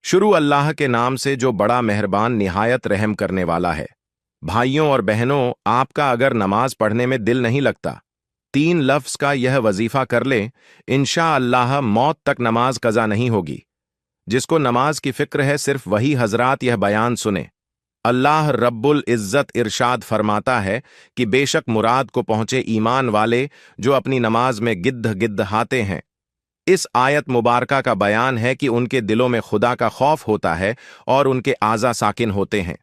शुरू अल्लाह के नाम से जो बड़ा मेहरबान निहायत रहम करने वाला है। भाइयों और बहनों, आपका अगर नमाज पढ़ने में दिल नहीं लगता, 3 लफ्ज का यह वजीफा कर ले, इंशा अल्लाह मौत तक नमाज कज़ा नहीं होगी। जिसको नमाज की फिक्र है, सिर्फ वही हजरात यह बयान सुने। अल्लाह रब्बुल इज्जत इरशाद फरमाता है कि बेशक मुराद को पहुंचे ईमान वाले जो अपनी नमाज में गिद्ध गिद्धाते हैं। इस आयत मुबारका का बयान है कि उनके दिलों में खुदा का खौफ होता है और उनके आज़ा साकिन होते हैं।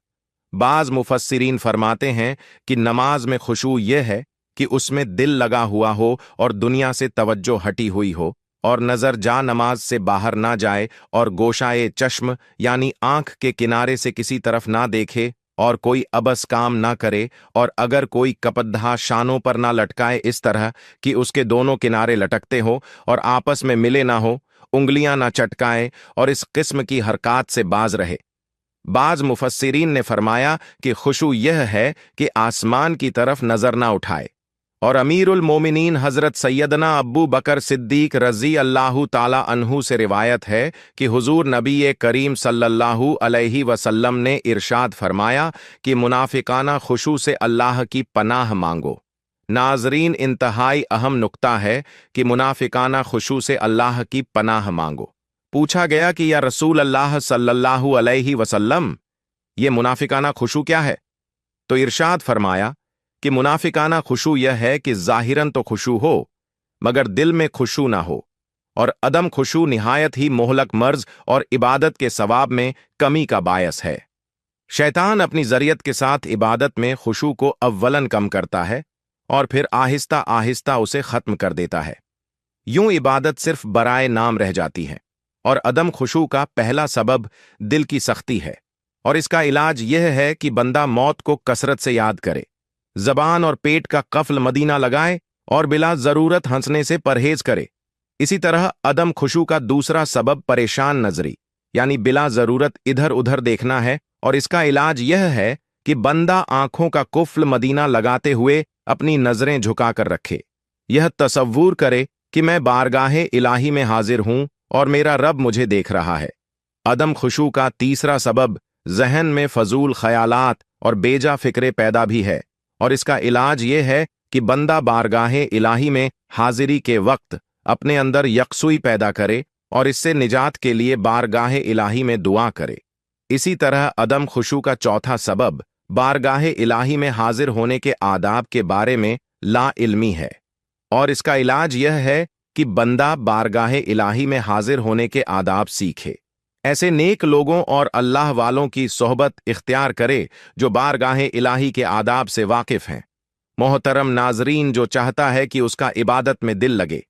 बाज मुफस्सिरीन फरमाते हैं कि नमाज में खुशू यह है कि उसमें दिल लगा हुआ हो और दुनिया से तवज्जो हटी हुई हो, और नजर जा नमाज से बाहर ना जाए और गोशाए चश्म यानी आंख के किनारे से किसी तरफ ना देखे और कोई अबस काम ना करे, और अगर कोई कपद्धा शानों पर ना लटकाए इस तरह कि उसके दोनों किनारे लटकते हो और आपस में मिले ना हो, उंगलियां ना चटकाए और इस किस्म की हरकत से बाज रहे। बाज मुफस्सिरीन ने फरमाया कि खुशू यह है कि आसमान की तरफ नजर ना उठाए। और अमीरुल मोमिनीन हजरत सैयदना अब्बू बकर सिद्दीक रजी अल्लाहु ताला अन्हु से रिवायत है कि हुजूर नबी करीम सल्लल्लाहु अलैहि वसल्लम ने इरशाद फरमाया कि मुनाफिकाना खुशू से अल्लाह की पनाह मांगो। नाजरीन, इंतहाई अहम नुक्ता है कि मुनाफिकाना खुशू से अल्लाह की पनाह मांगो। पूछा गया कि या रसूल अल्लाह सल्लल्लाहु अलैहि वसल्लम, ये मुनाफिकाना खुशू क्या है? तो इरशाद फरमाया कि मुनाफिकाना खुशू यह है कि जाहिरन तो खुशू हो मगर दिल में खुशू ना हो, और अदम खुशू निहायत ही मोहलक मर्ज और इबादत के सवाब में कमी का बायस है। शैतान अपनी जरियत के साथ इबादत में खुशू को अव्वलन कम करता है और फिर आहिस्ता आहिस्ता उसे खत्म कर देता है। यूं इबादत सिर्फ बराए नाम रह जाती है, और अदम खुशू का पहला सबब दिल की सख्ती है, और इसका इलाज यह है कि बंदा मौत को कसरत से याद करे, जबान और पेट का कफ्ल मदीना लगाए और बिला जरूरत हंसने से परहेज करे। इसी तरह अदम खुशू का दूसरा सबब परेशान नजरी यानी बिला जरूरत इधर उधर देखना है, और इसका इलाज यह है कि बंदा आंखों का कुफ्ल मदीना लगाते हुए अपनी नजरें झुकाकर रखे। यह तसव्वुर करे कि मैं बारगाहे इलाही में हाजिर हूं और मेरा रब मुझे देख रहा है। अदम खुशू का तीसरा सबब जहन में फजूल ख्यालात और बेजा फिक्रे पैदा भी है, और इसका इलाज यह है कि बंदा बारगाहे इलाही में हाजिरी के वक्त अपने अंदर यकसुई पैदा करे और इससे निजात के लिए बारगाहे इलाही में दुआ करे। इसी तरह अदम खुशू का चौथा सबब बारगाहे इलाही में हाजिर होने के आदाब के बारे में ला इल्मी है, और इसका इलाज यह है कि बंदा बारगाहे इलाही में हाजिर होने के आदाब सीखे। ऐसे नेक लोगों और अल्लाह वालों की सोहबत इख्तियार करे जो बारगाहे इलाही के आदाब से वाकिफ हैं। मोहतरम नाजरीन, जो चाहता है कि उसका इबादत में दिल लगे,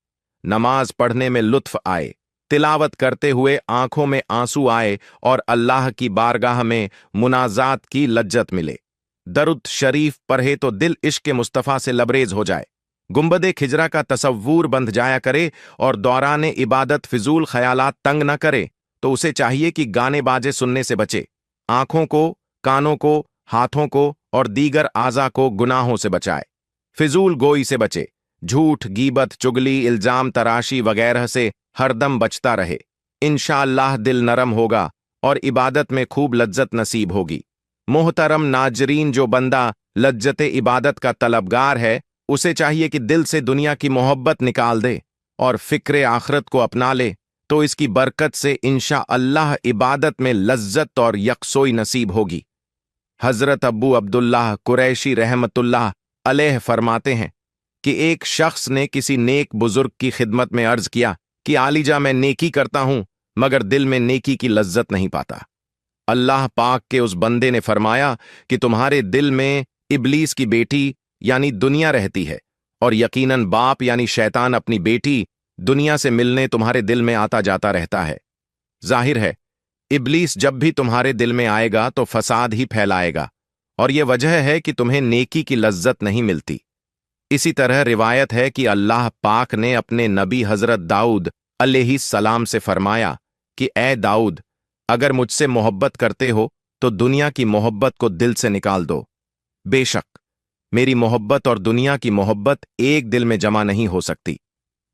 नमाज पढ़ने में लुत्फ आए, तिलावत करते हुए आंखों में आंसू आए और अल्लाह की बारगाह में मुनाजात की लज्जत मिले, दरुद शरीफ पढ़े तो दिल इश्क मुस्तफ़ा से लबरेज हो जाए, गुंबदे खिजरा का तसव्वुर बंध जाया करे और दौरान इबादत फिजूल ख्यालात तंग न करे, तो उसे चाहिए कि गाने बाजे सुनने से बचे, आंखों को, कानों को, हाथों को और दीगर आज़ा को गुनाहों से बचाए, फिजूल गोई से बचे, झूठ, गीबत, चुगली, इल्जाम तराशी वगैरह से हरदम बचता रहे। इंशाअल्लाह दिल नरम होगा और इबादत में खूब लज्जत नसीब होगी। मोहतरम नाजरीन, जो बंदा लज्जत इबादत का तलबगार है, उसे चाहिए कि दिल से दुनिया की मोहब्बत निकाल दे और फिक्र आखिरत को अपना ले, तो इसकी बरकत से इंशाअल्लाह इबादत में लज्जत और यकसोई नसीब होगी। हजरत अब्बू अब्दुल्लाह कुरैशी रहमतुल्लाह अलैह फरमाते हैं कि एक शख्स ने किसी नेक बुजुर्ग की खिदमत में अर्ज किया कि आलीजा, मैं नेकी करता हूं मगर दिल में नेकी की लज्जत नहीं पाता। अल्लाह पाक के उस बंदे ने फरमाया कि तुम्हारे दिल में इबलीस की बेटी यानी दुनिया रहती है, और यकीनन बाप यानी शैतान अपनी बेटी दुनिया से मिलने तुम्हारे दिल में आता जाता रहता है। जाहिर है इबलीस जब भी तुम्हारे दिल में आएगा तो फसाद ही फैलाएगा, और यह वजह है कि तुम्हें नेकी की लज्जत नहीं मिलती। इसी तरह रिवायत है कि अल्लाह पाक ने अपने नबी हजरत दाऊद अलैहिस्सलाम से फरमाया कि ए दाऊद, अगर मुझसे मोहब्बत करते हो तो दुनिया की मोहब्बत को दिल से निकाल दो। बेशक मेरी मोहब्बत और दुनिया की मोहब्बत एक दिल में जमा नहीं हो सकती।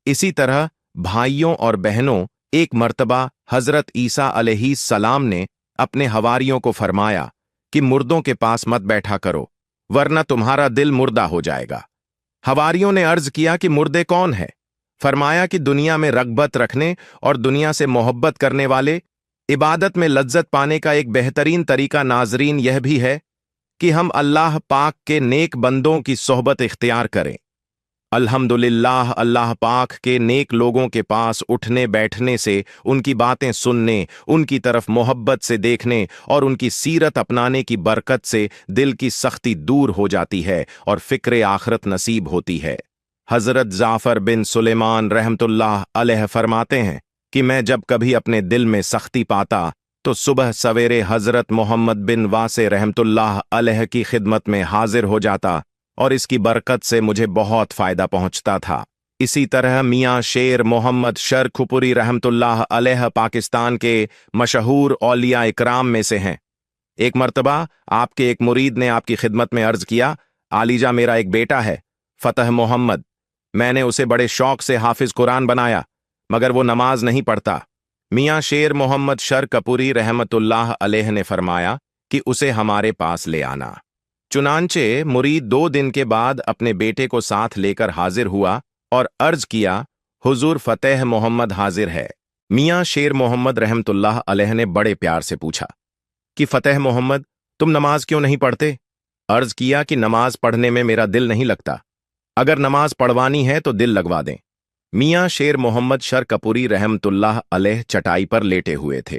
इसी तरह भाइयों और बहनों, एक मर्तबा हजरत ईसा अलैहिस्सलाम ने अपने हवारियों को फरमाया कि मुर्दों के पास मत बैठा करो, वरना तुम्हारा दिल मुर्दा हो जाएगा। हवारियों ने अर्ज किया कि मुर्दे कौन है? फरमाया कि दुनिया में रगबत रखने और दुनिया से मोहब्बत करने वाले। इबादत में लज्जत पाने का एक बेहतरीन तरीका नाजरीन यह भी है कि हम अल्लाह पाक के नेक बंदों की सोहबत इख्तियार करें। अल्हम्दुलिल्लाह, अल्लाह पाक के नेक लोगों के पास उठने बैठने से, उनकी बातें सुनने, उनकी तरफ मोहब्बत से देखने और उनकी सीरत अपनाने की बरकत से दिल की सख्ती दूर हो जाती है और फिक्र आखरत नसीब होती है। हजरत जाफर बिन सुलेमान रहमतुल्लाह अलैह फरमाते हैं कि मैं जब कभी अपने दिल में सख्ती पाता तो सुबह सवेरे हजरत मोहम्मद बिन वासे रहमतुल्लाह अलैह की खिदमत में हाजिर हो जाता और इसकी बरकत से मुझे बहुत फायदा पहुंचता था। इसी तरह मियाँ शेर मोहम्मद शरखुपुरी रहमतुल्लाह अलैह पाकिस्तान के मशहूर औलिया इकराम में से हैं। एक मर्तबा आपके एक मुरीद ने आपकी खिदमत में अर्ज किया, आलीजा मेरा एक बेटा है फतह मोहम्मद, मैंने उसे बड़े शौक से हाफिज कुरान बनाया मगर वो नमाज नहीं पढ़ता। मियाँ शेर मोहम्मद शरखपुरी रहमतुल्लाह अलैह ने फरमाया कि उसे हमारे पास ले आना। चुनांचे मुरीद 2 दिन के बाद अपने बेटे को साथ लेकर हाजिर हुआ और अर्ज किया, हुजूर फतेह मोहम्मद हाजिर है। मियाँ शेर मोहम्मद रहमतुल्लाह अलैह ने बड़े प्यार से पूछा कि फतेह मोहम्मद, तुम नमाज क्यों नहीं पढ़ते? अर्ज किया कि नमाज पढ़ने में मेरा दिल नहीं लगता, अगर नमाज पढ़वानी है तो दिल लगवा दें। मियाँ शेर मोहम्मद शरखपुरी रहमतुल्लाह अलैह चटाई पर लेटे हुए थे।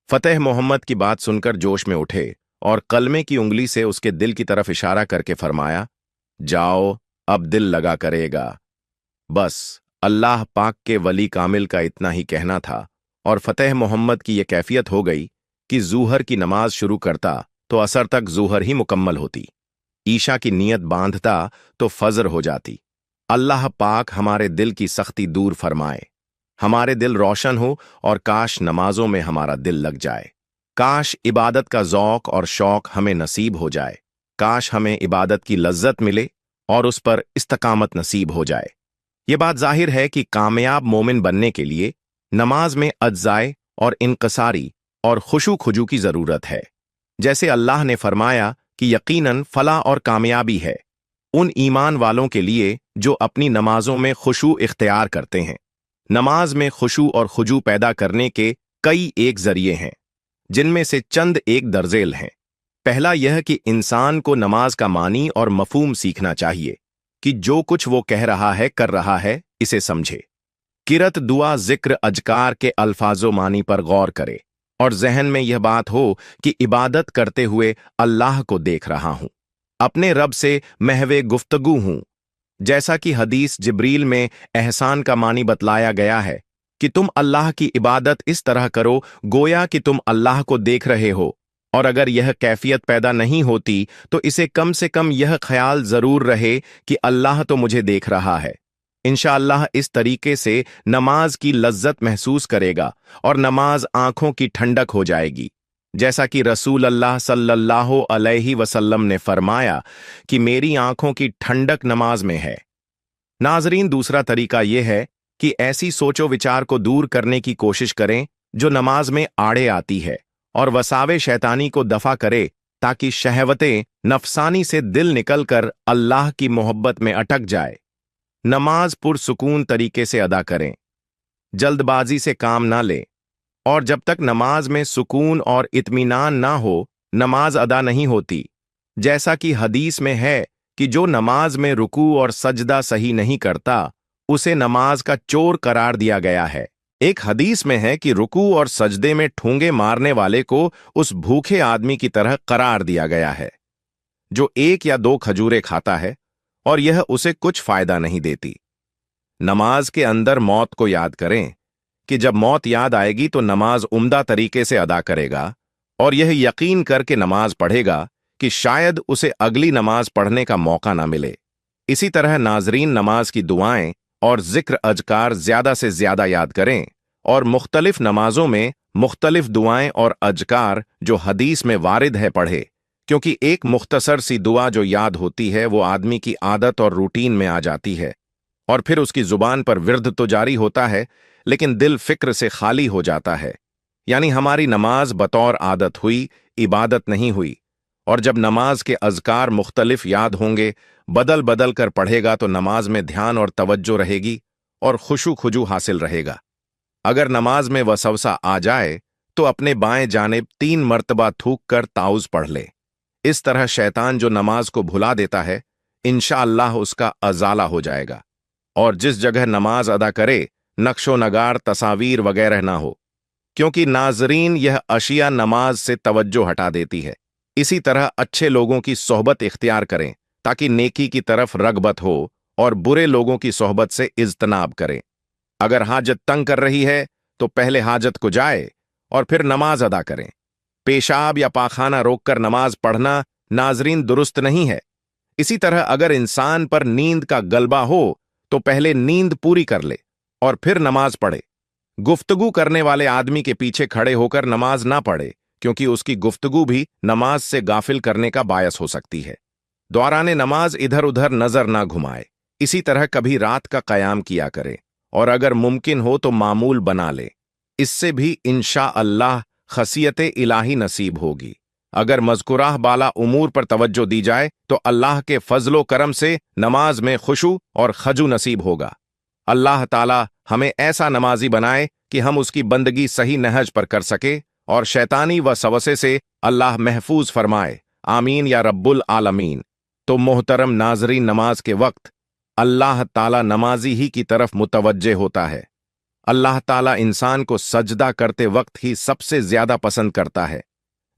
फतेह मोहम्मद की बात सुनकर जोश में उठे और कलमे की उंगली से उसके दिल की तरफ इशारा करके फरमाया, जाओ अब दिल लगा करेगा। बस अल्लाह पाक के वली कामिल का इतना ही कहना था और फतेह मोहम्मद की यह कैफियत हो गई कि जूहर की नमाज शुरू करता तो असर तक जूहर ही मुकम्मल होती, ईशा की नीयत बांधता तो फजर हो जाती। अल्लाह पाक हमारे दिल की सख्ती दूर फरमाए, हमारे दिल रोशन हो और काश नमाजों में हमारा दिल लग जाए। काश इबादत का ज़ौक और शौक हमें नसीब हो जाए। काश हमें इबादत की लज्जत मिले और उस पर इस्तकामत नसीब हो जाए। ये बात जाहिर है कि कामयाब मोमिन बनने के लिए नमाज में अज्जाए और इनकसारी और खुशू खुजू की ज़रूरत है। जैसे अल्लाह ने फरमाया कि यकीनन फलाह और कामयाबी है उन ईमान वालों के लिए जो अपनी नमाजों में खुशू इख्तियार करते हैं। नमाज में खुशू और खुजू पैदा करने के कई एक जरिए हैं, जिनमें से चंद एक दर्जेल हैं। पहला यह कि इंसान को नमाज का मानी और मफहूम सीखना चाहिए कि जो कुछ वो कह रहा है कर रहा है इसे समझे। किरत दुआ जिक्र अजकार के अल्फाजो मानी पर गौर करे और जहन में यह बात हो कि इबादत करते हुए अल्लाह को देख रहा हूं, अपने रब से महवे गुफ्तगू हूं। जैसा कि हदीस जिब्रील में एहसान का मानी बतलाया गया है कि तुम अल्लाह की इबादत इस तरह करो गोया कि तुम अल्लाह को देख रहे हो, और अगर यह कैफियत पैदा नहीं होती तो इसे कम से कम यह ख्याल जरूर रहे कि अल्लाह तो मुझे देख रहा है। इंशाअल्लाह इस तरीके से नमाज की लज्जत महसूस करेगा और नमाज आंखों की ठंडक हो जाएगी, जैसा कि रसूल अल्लाह सल्लल्लाहु अलैहि वसल्लम ने फरमाया कि मेरी आंखों की ठंडक नमाज में है। नाजरीन, दूसरा तरीका यह है कि ऐसी सोचो विचार को दूर करने की कोशिश करें जो नमाज में आड़े आती है और वसावे शैतानी को दफा करे, ताकि शहवतें नफसानी से दिल निकलकर अल्लाह की मोहब्बत में अटक जाए। नमाज पुरसुकून तरीके से अदा करें, जल्दबाजी से काम ना लें, और जब तक नमाज में सुकून और इत्मीनान ना हो नमाज अदा नहीं होती। जैसा कि हदीस में है कि जो नमाज में रुकू और सजदा सही नहीं करता उसे नमाज का चोर करार दिया गया है। एक हदीस में है कि रुकू और सजदे में ठूंगे मारने वाले को उस भूखे आदमी की तरह करार दिया गया है जो 1 या 2 खजूरें खाता है और यह उसे कुछ फायदा नहीं देती। नमाज के अंदर मौत को याद करें कि जब मौत याद आएगी तो नमाज उम्दा तरीके से अदा करेगा और यह यकीन करके नमाज पढ़ेगा कि शायद उसे अगली नमाज पढ़ने का मौका ना मिले। इसी तरह नाजरीन, नमाज की दुआएं और जिक्र अजकार ज्यादा से ज्यादा याद करें और मुख्तलिफ नमाजों में मुख्तलिफ दुआएं और अजकार जो हदीस में वारिद है पढ़े, क्योंकि एक मुख्तसर सी दुआ जो याद होती है वो आदमी की आदत और रूटीन में आ जाती है और फिर उसकी जुबान पर विर्द तो जारी होता है लेकिन दिल फिक्र से खाली हो जाता है। यानी हमारी नमाज बतौर आदत हुई, इबादत नहीं हुई। और जब नमाज के अज़कार मुख्तलिफ याद होंगे, बदल बदल कर पढ़ेगा तो नमाज में ध्यान और तवज्जो रहेगी और खुशू खुजू हासिल रहेगा। अगर नमाज में वसवसा आ जाए तो अपने बाएं जानिब 3 मर्तबा थूक कर ताउज़ पढ़ ले। इस तरह शैतान जो नमाज को भुला देता है, इंशाअल्लाह उसका अजाला हो जाएगा। और जिस जगह नमाज अदा करे नक्शो नगार, तस्वीर वगैरह ना हो, क्योंकि नाजरीन यह अशिया नमाज से तवज्जो हटा देती है। इसी तरह अच्छे लोगों की सोहबत इख्तियार करें ताकि नेकी की तरफ रगबत हो और बुरे लोगों की सोहबत से इज्तनाब करें। अगर हाजत तंग कर रही है तो पहले हाजत को जाए और फिर नमाज अदा करें। पेशाब या पाखाना रोककर नमाज पढ़ना नाजरीन दुरुस्त नहीं है। इसी तरह अगर इंसान पर नींद का गलबा हो तो पहले नींद पूरी कर ले और फिर नमाज पढ़े। गुफ्तगू करने वाले आदमी के पीछे खड़े होकर नमाज ना पढ़े, क्योंकि उसकी गुफ्तगू भी नमाज से गाफिल करने का बायस हो सकती है। दौराने नमाज इधर उधर नजर ना घुमाए। इसी तरह कभी रात का कयाम किया करे और अगर मुमकिन हो तो मामूल बना ले। इससे भी इंशाअल्लाह खसियत इलाही नसीब होगी। अगर मज़कुराह बाला उमूर पर तवज्जो दी जाए तो अल्लाह के फजलो करम से नमाज में खुशू और खजू नसीब होगा। अल्लाह ताला हमें ऐसा नमाजी बनाए कि हम उसकी बंदगी सही नहज पर कर सके और शैतानी व सवसे से अल्लाह महफूज फरमाए। आमीन या रब्बुल आलमीन। तो मोहतरम नाजरीन, नमाज के वक्त अल्लाह ताला नमाजी ही की तरफ मुतवज्जे होता है। अल्लाह ताला इंसान को सजदा करते वक्त ही सबसे ज्यादा पसंद करता है।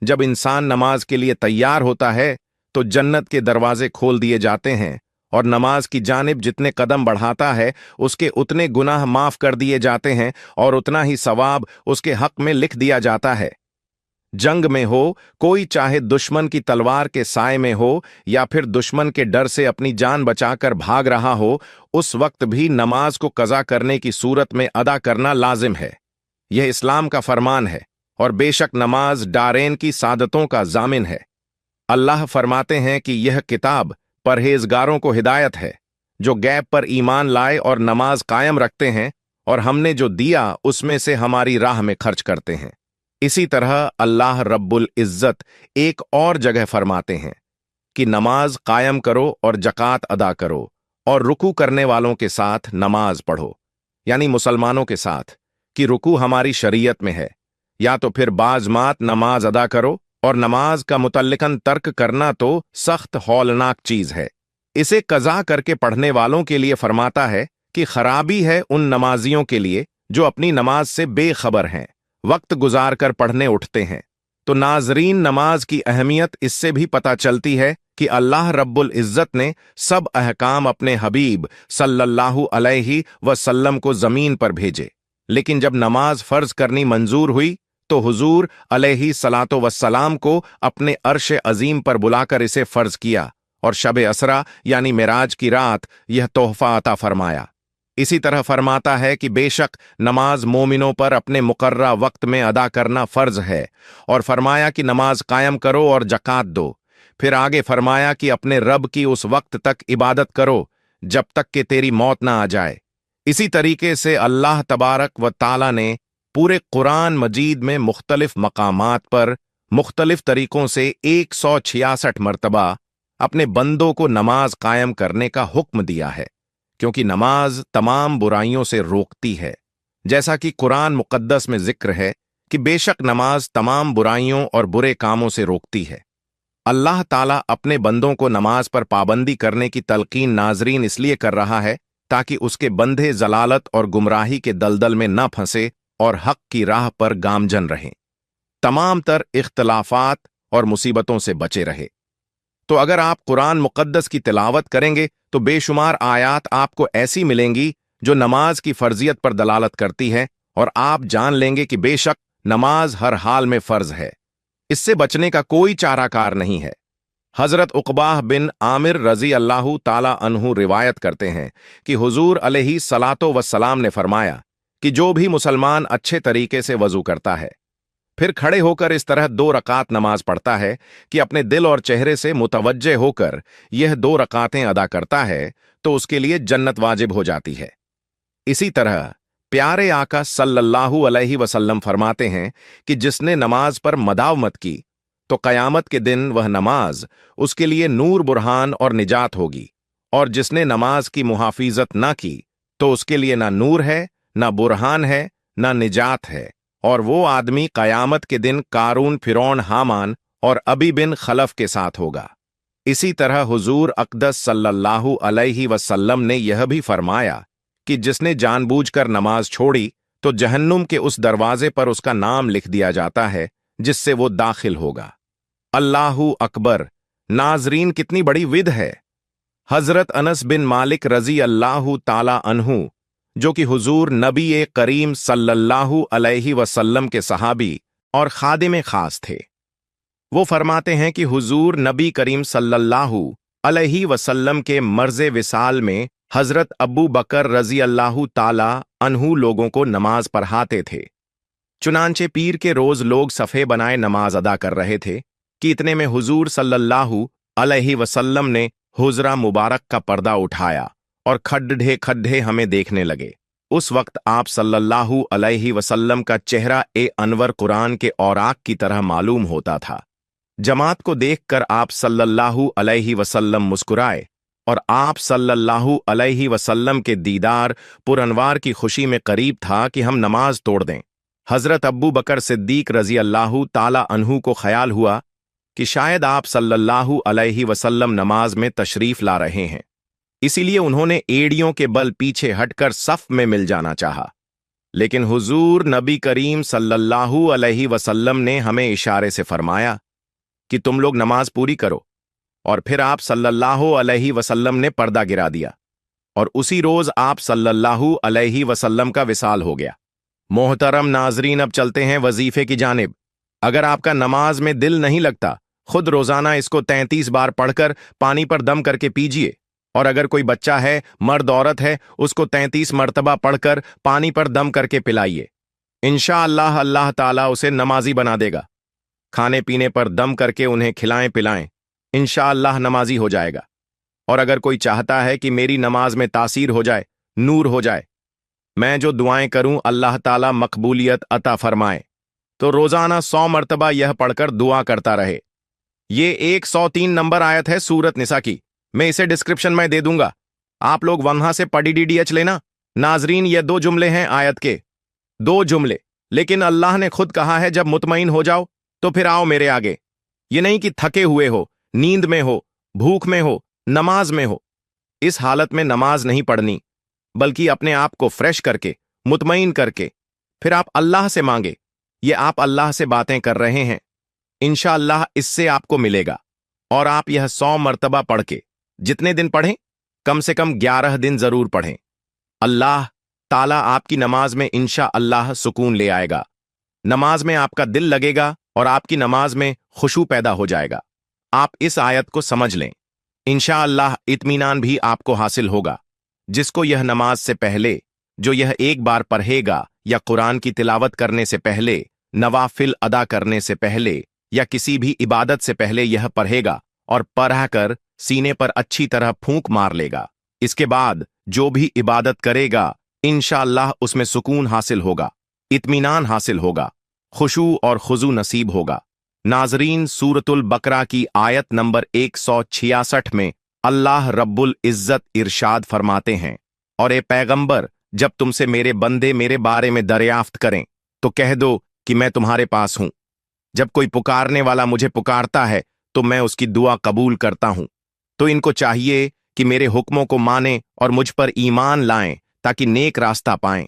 जब इंसान नमाज के लिए तैयार होता है तो जन्नत के दरवाजे खोल दिए जाते हैं और नमाज की जानिब जितने कदम बढ़ाता है उसके उतने गुनाह माफ कर दिए जाते हैं और उतना ही सवाब उसके हक में लिख दिया जाता है। जंग में हो, कोई चाहे दुश्मन की तलवार के साए में हो या फिर दुश्मन के डर से अपनी जान बचाकर भाग रहा हो, उस वक्त भी नमाज को कज़ा करने की सूरत में अदा करना लाजिम है। यह इस्लाम का फरमान है और बेशक नमाज डारेन की सादतों का जामिन है। अल्लाह फरमाते हैं कि यह किताब परहेजगारों को हिदायत है, जो गैब पर ईमान लाए और नमाज कायम रखते हैं और हमने जो दिया उसमें से हमारी राह में खर्च करते हैं। इसी तरह अल्लाह रब्बुल इज्जत एक और जगह फरमाते हैं कि नमाज कायम करो और जकात अदा करो और रुकू करने वालों के साथ नमाज पढ़ो, यानी मुसलमानों के साथ, कि रुकू हमारी शरीयत में है। या तो फिर बाजमात नमाज अदा करो, और नमाज का मुतल्लिकन तर्क करना तो सख्त हौलनाक चीज है। इसे कज़ा करके पढ़ने वालों के लिए फरमाता है कि खराबी है उन नमाजियों के लिए जो अपनी नमाज से बेखबर हैं, वक्त गुजार कर पढ़ने उठते हैं। तो नाजरीन, नमाज की अहमियत इससे भी पता चलती है कि अल्लाह रब्बुल इज्जत ने सब अहकाम अपने हबीब सल्लल्लाहु अलैहि वसल्लम को जमीन पर भेजे, लेकिन जब नमाज फर्ज करनी मंजूर हुई तो हुजूर अलैहि सलातो वस्सलाम को अपने अर्श अजीम पर बुलाकर इसे फर्ज किया और शब असरा यानी मिराज की रात यह तोहफा अता फरमाया। इसी तरह फरमाता है कि बेशक नमाज मोमिनों पर अपने मुकर्रा वक्त में अदा करना फर्ज है, और फरमाया कि नमाज कायम करो और जकात दो। फिर आगे फरमाया कि अपने रब की उस वक्त तक इबादत करो जब तक कि तेरी मौत ना आ जाए। इसी तरीके से अल्लाह तबारक व ताला ने पूरे कुरान मजीद में मुख्तलिफ मकामात पर मुख्तलिफ तरीकों से 166 मरतबा अपने बंदों को नमाज कायम करने का हुक्म दिया है, क्योंकि नमाज तमाम बुराइयों से रोकती है। जैसा कि कुरान मुकद्दस में जिक्र है कि बेशक नमाज तमाम बुराइयों और बुरे कामों से रोकती है। अल्लाह ताला अपने बंदों को नमाज पर पाबंदी करने की तलकीन नाजरीन इसलिए कर रहा है ताकि उसके बंदे जलालत और गुमराही के दलदल में न फंसे और हक की राह पर गामजन रहें, तमाम तर इख्तलाफात और मुसीबतों से बचे रहे। तो अगर आप कुरान मुकद्दस की तिलावत करेंगे तो बेशुमार आयात आपको ऐसी मिलेंगी जो नमाज की फर्जियत पर दलालत करती है, और आप जान लेंगे कि बेशक नमाज हर हाल में फर्ज है। इससे बचने का कोई चाराकार नहीं है। हजरत उक़बाह बिन आमिर रजी अल्लाहु ताला अन्हु रिवायत करते हैं कि हुजूर अलैहि सलातो वस्सलाम ने फरमाया कि जो भी मुसलमान अच्छे तरीके से वजू करता है, फिर खड़े होकर इस तरह 2 रकात नमाज पढ़ता है कि अपने दिल और चेहरे से मुतवज्जे होकर यह 2 रकातें अदा करता है, तो उसके लिए जन्नत वाजिब हो जाती है। इसी तरह प्यारे आका सल्लल्लाहु अलैहि वसल्लम फरमाते हैं कि जिसने नमाज पर मदावमत की तो क़यामत के दिन वह नमाज उसके लिए नूर बुरहान और निजात होगी, और जिसने नमाज की मुहाफिजत ना की तो उसके लिए ना नूर है, ना बुरहान है, ना निजात है, और वो आदमी क़यामत के दिन कारून, फिरौन, हामान और अबी बिन खलफ के साथ होगा। इसी तरह हुजूर अक़दस सल्लल्लाहु अलैहि वसल्लम ने यह भी फरमाया कि जिसने जानबूझकर नमाज छोड़ी तो जहन्नुम के उस दरवाजे पर उसका नाम लिख दिया जाता है जिससे वो दाखिल होगा। अल्लाहु अकबर। नाजरीन, कितनी बड़ी विद है। हजरत अनस बिन मालिक रजी अल्लाहु ताला अन्हु, जो कि हुजूर नबी करीम सल्लल्लाहु अलैहि वसल्लम के सहाबी और खादिम खास थे, वो फरमाते हैं कि हुजूर नबी करीम सल्लल्लाहु अलैहि वसल्लम के मर्ज़े विसाल में हजरत अबू बकर रजी अल्लाहु ताला अन्हु लोगों को नमाज पढ़ाते थे। चुनांचे पीर के रोज लोग सफ़े बनाए नमाज अदा कर रहे थे कि इतने में हुजूर सल्लल्लाहु अलैहि वसल्लम ने हुजरा मुबारक का पर्दा उठाया और खड्ढे खड्ढे हमें देखने लगे। उस वक्त आप सल्लल्लाहु अलैहि वसल्लम का चेहरा अनवर कुरान के औराक की तरह मालूम होता था। जमात को देखकर आप सल्लल्लाहु अलैहि वसल्लम मुस्कुराए और आप सल्लल्लाहु अलैहि वसल्लम के दीदार पुरअनवार की खुशी में करीब था कि हम नमाज तोड़ दें। हजरत अब्बू बकर सिद्दीक रजी अल्लाहु ताला अन्हु को ख्याल हुआ कि शायद आप सल्लल्लाहु अलैहि वसल्लम नमाज में तशरीफ ला रहे हैं, इसीलिए उन्होंने एड़ियों के बल पीछे हटकर सफ में मिल जाना चाहा। लेकिन हुजूर नबी करीम सल्लल्लाहु अलैहि वसल्लम ने हमें इशारे से फरमाया कि तुम लोग नमाज पूरी करो, और फिर आप सल्लल्लाहु अलैहि वसल्लम ने पर्दा गिरा दिया और उसी रोज आप सल्लल्लाहु अलैहि वसल्लम का विसाल हो गया। मोहतरम नाजरीन, अब चलते हैं वजीफे की जानिब। अगर आपका नमाज में दिल नहीं लगता, खुद रोजाना इसको 33 बार पढ़कर पानी पर दम करके पीजिए, और अगर कोई बच्चा है, मर्द औरत है, उसको 33 मर्तबा पढ़कर पानी पर दम करके पिलाइए। इंशाअल्लाह अल्लाह ताला उसे नमाजी बना देगा। खाने पीने पर दम करके उन्हें खिलाएं पिलाएं, इंशाअल्लाह नमाजी हो जाएगा। और अगर कोई चाहता है कि मेरी नमाज में तासीर हो जाए, नूर हो जाए, मैं जो दुआएं करूं अल्लाह ताला मकबूलियत अता फरमाए, तो रोजाना 100 मर्तबा यह पढ़कर दुआ करता रहे। ये 103 नंबर आयत है सूरत निसा की, मैं इसे डिस्क्रिप्शन में दे दूंगा, आप लोग वहां से पढ़ लेना। नाजरीन, ये 2 जुमले हैं आयत के, 2 जुमले, लेकिन अल्लाह ने खुद कहा है जब मुतमईन हो जाओ तो फिर आओ मेरे आगे। ये नहीं कि थके हुए हो, नींद में हो, भूख में हो, नमाज में हो। इस हालत में नमाज नहीं पढ़नी, बल्कि अपने आप को फ्रेश करके, मुतमईन करके फिर आप अल्लाह से मांगे। ये आप अल्लाह से बातें कर रहे हैं, इंशाअल्लाह इससे आपको मिलेगा। और आप यह 100 मर्तबा पढ़ के जितने दिन पढ़ें, कम से कम 11 दिन जरूर पढ़ें। अल्लाह ताला आपकी नमाज में इंशाअल्लाह सुकून ले आएगा। नमाज में आपका दिल लगेगा और आपकी नमाज में खुशू पैदा हो जाएगा। आप इस आयत को समझ लें, इंशाअल्लाह इत्मीनान भी आपको हासिल होगा। जिसको यह नमाज से पहले, जो यह एक बार पढ़ेगा, या कुरान की तिलावत करने से पहले, नवाफिल अदा करने से पहले, या किसी भी इबादत से पहले यह पढ़ेगा और पढ़कर सीने पर अच्छी तरह फूंक मार लेगा, इसके बाद जो भी इबादत करेगा इंशाअल्लाह उसमें सुकून हासिल होगा, इत्मीनान हासिल होगा, खुशू और खुजू नसीब होगा। नाजरीन, सूरतुल बकरा की आयत नंबर 166 में अल्लाह रब्बुल इज्जत इरशाद फरमाते हैं, और ए पैगंबर, जब तुमसे मेरे बंदे मेरे बारे में दरियाफ्त करें तो कह दो कि मैं तुम्हारे पास हूं। जब कोई पुकारने वाला मुझे पुकारता है तो मैं उसकी दुआ कबूल करता हूं। तो इनको चाहिए कि मेरे हुक्मों को मानें और मुझ पर ईमान लाएं ताकि नेक रास्ता पाएं।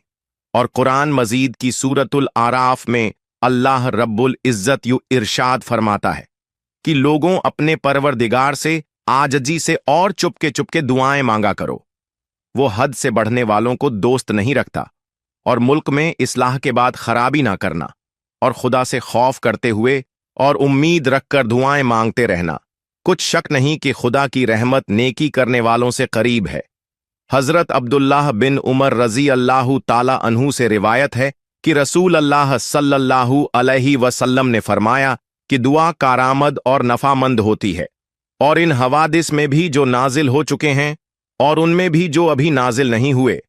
और कुरान मजीद की सूरतुल आराफ में अल्लाह रब्बुल इज्जत यू इरशाद फरमाता है कि लोगों अपने परवरदिगार से आजजी से और चुपके चुपके दुआएं मांगा करो। वो हद से बढ़ने वालों को दोस्त नहीं रखता, और मुल्क में इस्लाह के बाद खराबी ना करना, और खुदा से खौफ करते हुए और उम्मीद रखकर दुआएं मांगते रहना। कुछ शक नहीं कि खुदा की रहमत नेकी करने वालों से करीब है। हजरत अब्दुल्लाह बिन उमर रजी अल्लाहु ताला अन्हु से रिवायत है कि रसूल अल्लाह सल्लल्लाहु अलैहि वसल्लम ने फरमाया कि दुआ कारामद और नफामंद होती है, और इन हवादिस में भी जो नाजिल हो चुके हैं और उनमें भी जो अभी नाजिल नहीं हुए,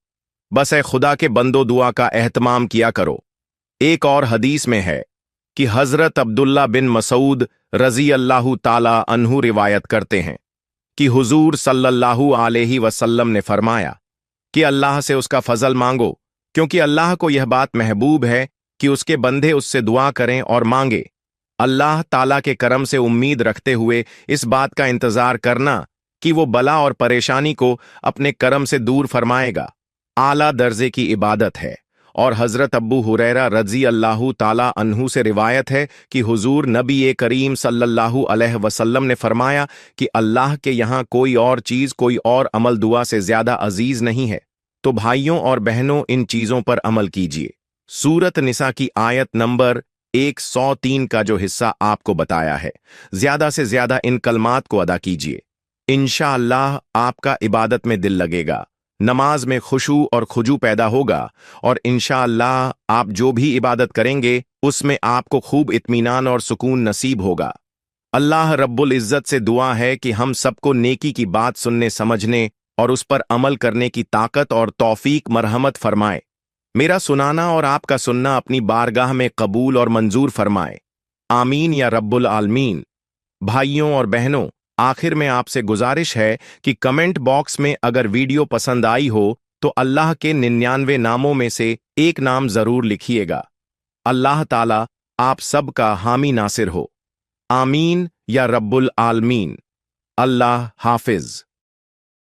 बस ए खुदा के बंदो दुआ का एहतमाम किया करो। एक और हदीस में है कि हजरत अब्दुल्ला बिन मसूद रजी अल्लाह ताला अन्हु रिवायत करते हैं कि हुजूर सल्लल्लाहु अलैहि वसल्लम ने फरमाया कि अल्लाह से उसका फजल मांगो, क्योंकि अल्लाह को यह बात महबूब है कि उसके बंदे उससे दुआ करें और मांगे। अल्लाह ताला के करम से उम्मीद रखते हुए इस बात का इंतजार करना कि वो बला और परेशानी को अपने करम से दूर फरमाएगा, आला दर्जे की इबादत है। और हजरत अब्बू हुरैरा रजी अल्लाह ताला अन्हु से रिवायत है कि हुजूर नबी करीम सल्लल्लाहु अलैहि वसल्लम ने फरमाया कि अल्लाह के यहाँ कोई और चीज, कोई और अमल दुआ से ज्यादा अजीज नहीं है। तो भाइयों और बहनों, इन चीजों पर अमल कीजिए। सूरत निसा की आयत नंबर 103 का जो हिस्सा आपको बताया है, ज्यादा से ज्यादा इन कलमात को अदा कीजिए। इंशाअल्लाह आपका इबादत में दिल लगेगा, नमाज में खुशू और खुजू पैदा होगा, और इंशाअल्लाह आप जो भी इबादत करेंगे उसमें आपको खूब इत्मीनान और सुकून नसीब होगा। अल्लाह रब्बुल इज्जत से दुआ है कि हम सबको नेकी की बात सुनने, समझने और उस पर अमल करने की ताकत और तौफीक मरहमत फरमाए। मेरा सुनाना और आपका सुनना अपनी बारगाह में कबूल और मंजूर फरमाए। आमीन या रब्बुल आलमीन। भाइयों और बहनों, आखिर में आपसे गुजारिश है कि कमेंट बॉक्स में अगर वीडियो पसंद आई हो तो अल्लाह के 99 नामों में से एक नाम जरूर लिखिएगा। अल्लाह ताला आप सबका हामी नासिर हो। आमीन या रब्बुल आलमीन। अल्लाह हाफिज।